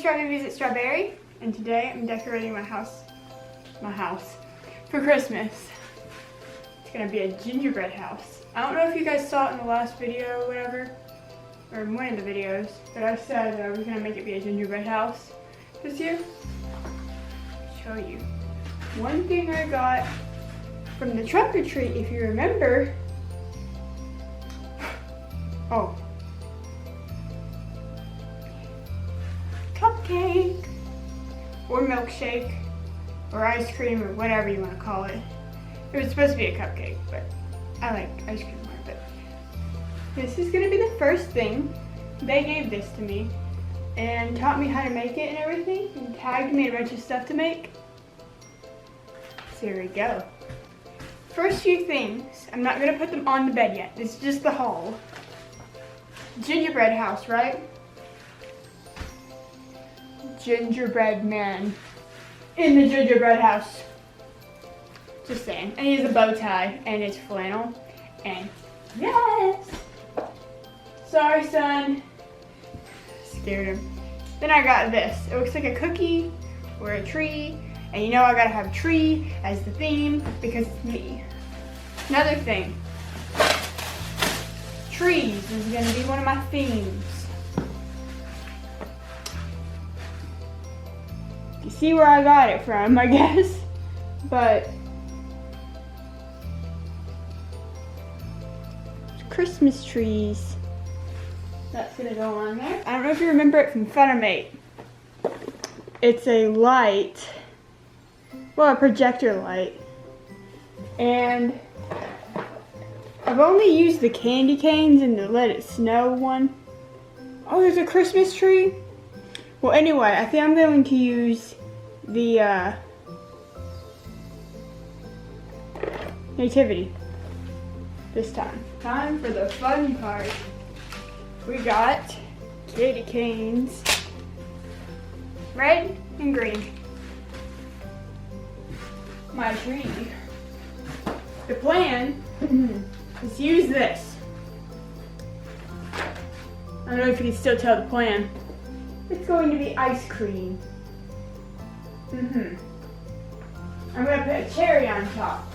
StrawbArie at StrawbArie, and today I'm decorating my house for Christmas. It's gonna be a gingerbread house. I don't know if you guys saw it in the last video or whatever, or in one of the videos, but I said that I was gonna make it be a gingerbread house this year. Show you. One thing I got from the trunk or treat, if you remember, cupcake or milkshake or ice cream or whatever you want to call it. It was supposed to be a cupcake, but I like ice cream more. But this is gonna be the first thing. They gave this to me and taught me how to make it and everything, and tagged me a bunch of stuff to make. So here we go. First few things, I'm not gonna put them on the bed yet. This is just the haul. Gingerbread house, right? Gingerbread man in the gingerbread house. Just saying. And he has a bow tie and it's flannel. And yes! Sorry, son. Scared him. Then I got this. It looks like a cookie or a tree. And you know I gotta have a tree as the theme because it's me. Another thing. Trees is gonna be one of my themes. You see where I got it from, I guess. But Christmas trees. That's gonna go on there. I don't know if you remember it from Funimate. It's a light. Well, a projector light. And I've only used the candy canes and the Let It Snow one. Oh, there's a Christmas tree? Well, anyway, I think I'm going to use the nativity this time. Time for the fun part. We got candy canes, red and green. My tree. The plan is to use this. I don't know if you can still tell the plan. It's going to be ice cream. I'm gonna put a cherry on top.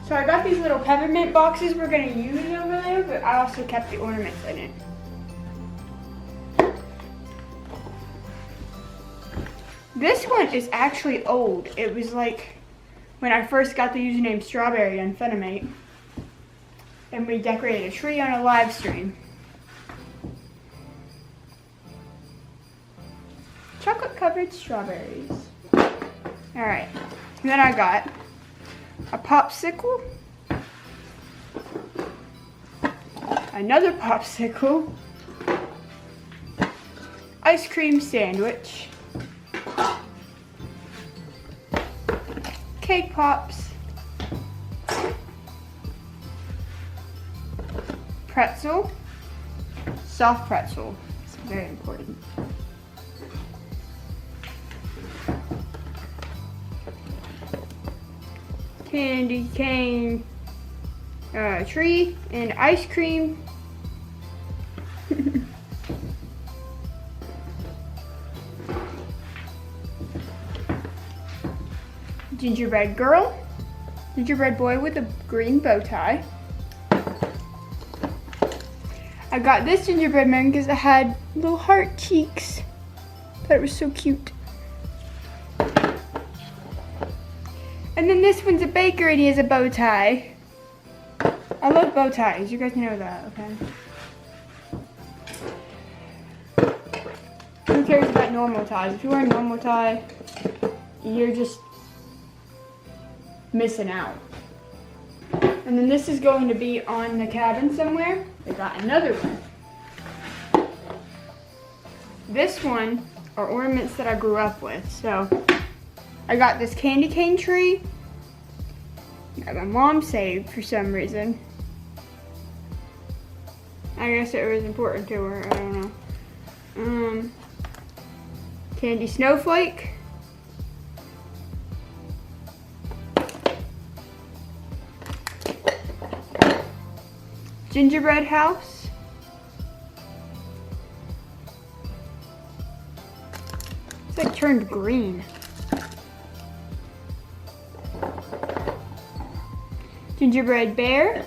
So I got these little peppermint boxes we're gonna use over there, but I also kept the ornaments in it. This one is actually old. It was like when I first got the username StrawbArie on Funimate. And we decorated a tree on a live stream. Chocolate covered strawberries. Alright, then I got a popsicle, another popsicle, ice cream sandwich, cake pops, pretzel, soft pretzel. It's very important. Candy cane, tree, and ice cream. Gingerbread girl, gingerbread boy with a green bow tie. I got this gingerbread man because it had little heart cheeks. Thought it was so cute. And then this one's a baker and he has a bow tie. I love bow ties, you guys know that, okay? Who cares about normal ties? If you wear a normal tie, you're just missing out. And then this is going to be on the cabin somewhere. I got another one. This one are ornaments that I grew up with. So I got this candy cane tree that my mom saved for some reason. I guess it was important to her, I don't know. Candy snowflake. gingerbread house. It's like turned green. Gingerbread bear.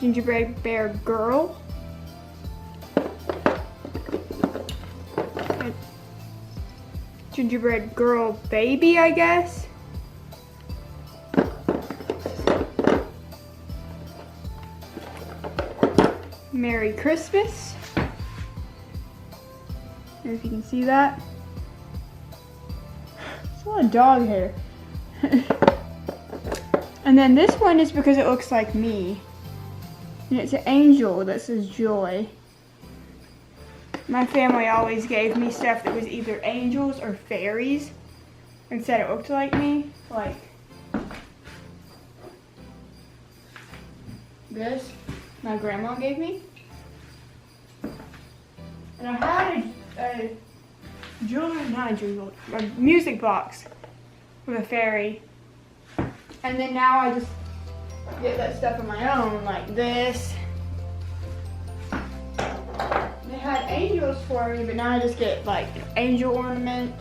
Gingerbread bear girl. A gingerbread girl baby, I guess. Merry Christmas. I don't know if you can see that. It's a lot of dog hair. And then this one is because it looks like me. And it's an angel that says joy. My family always gave me stuff that was either angels or fairies and said it looked like me. Like this, my grandma gave me. And I had a music box with a fairy. And then now I just get that stuff on my own, like this. They had angels for me, but now I just get like an angel ornament.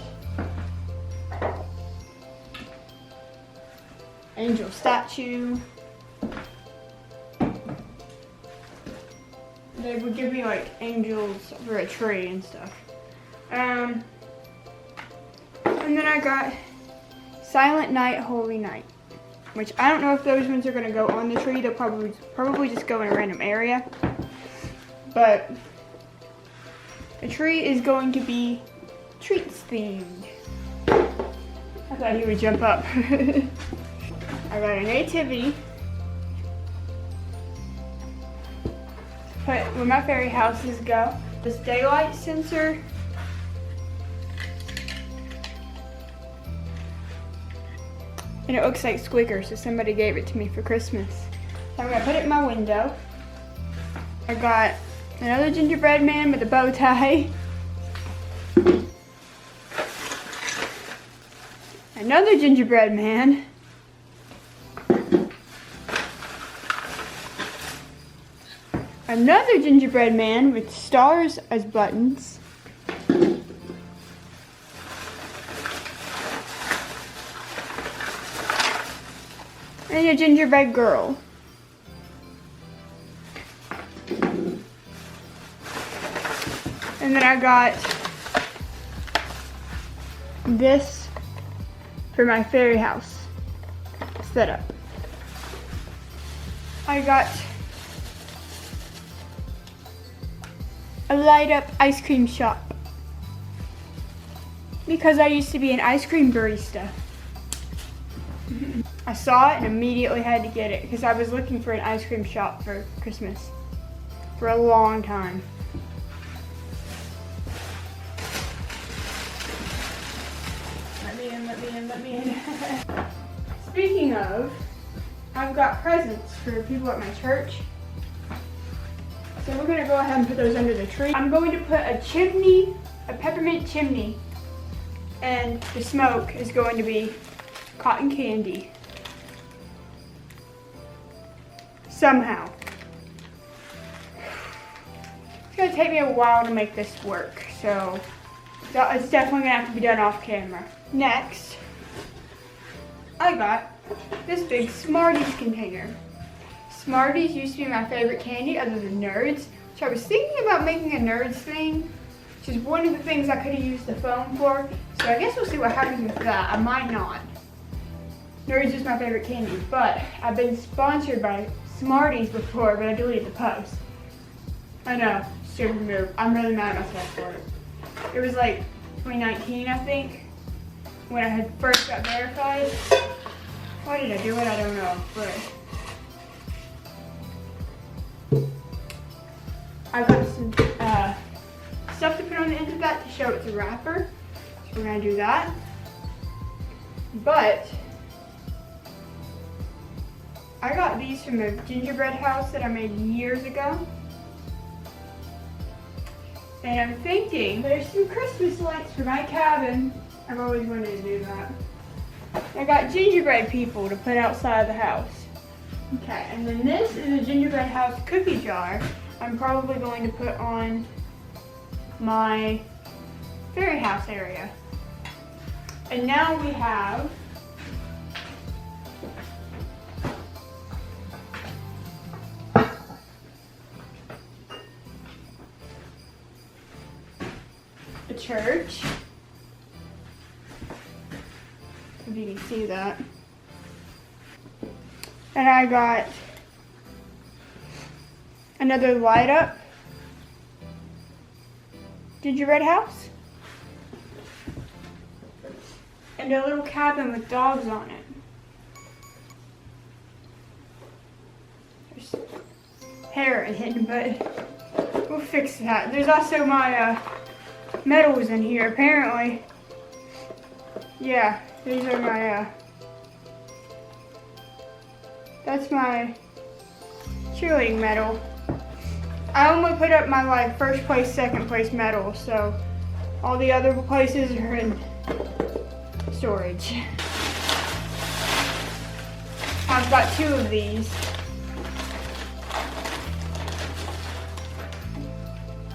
Angel statue. They would give me like angels for a tree and stuff. And then I got Silent Night, Holy Night, which I don't know if those ones are gonna go on the tree. They'll probably just go in a random area. But the tree is going to be treats themed. I thought he would jump up. I got a nativity. Put where my fairy houses go. This daylight sensor. And it looks like squeaker, so somebody gave it to me for Christmas. So I'm gonna put it in my window. I got another gingerbread man with a bow tie. Another gingerbread man. Another gingerbread man with stars as buttons. And a gingerbread girl. And then I got this for my fairy house setup. I got a light up ice cream shop because I used to be an ice cream barista. I saw it and immediately had to get it because I was looking for an ice cream shop for Christmas for a long time. Let me in. Speaking of, I've got presents for people at my church. So we're gonna go ahead and put those under the tree. I'm going to put a chimney, a peppermint chimney, and the smoke is going to be cotton candy. Somehow. It's gonna take me a while to make this work, so it's definitely gonna have to be done off camera. Next, I got this big Smarties container. Smarties used to be my favorite candy other than Nerds, which I was thinking about making a Nerds thing, which is one of the things I could have used the phone for, so I guess we'll see what happens with that. I might not. Nerds is my favorite candy, but I've been sponsored by Smarties before, but I deleted the post. I know, stupid move. I'm really mad at myself for it. It was like 2019, I think, when I had first got verified. Why did I do it? I don't know, but I got some stuff to put on the end of that to show it's a wrapper. So we're gonna do that. But I got these from a gingerbread house that I made years ago. And I'm thinking there's some Christmas lights for my cabin. I've always wanted to do that. I got gingerbread people to put outside the house. Okay, and then this is a gingerbread house cookie jar. I'm probably going to put on my fairy house area. And now we have a church, if you can see that. And I got another light up gingerbread house. And a little cabin with dogs on it. There's hair in it, but we'll fix that. There's also my medals in here, apparently. Yeah, these are my, that's my cheerleading medal. I only put up my like first place, second place medals, so all the other places are in storage. I've got 2 of these.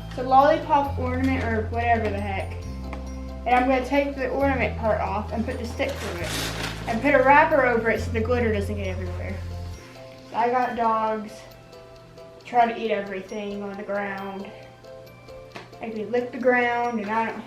It's a lollipop ornament or whatever the heck. And I'm going to take the ornament part off and put the stick through it. And put a wrapper over it so the glitter doesn't get everywhere. So I got dogs. Try to eat everything on the ground. Like they lick the ground and I don't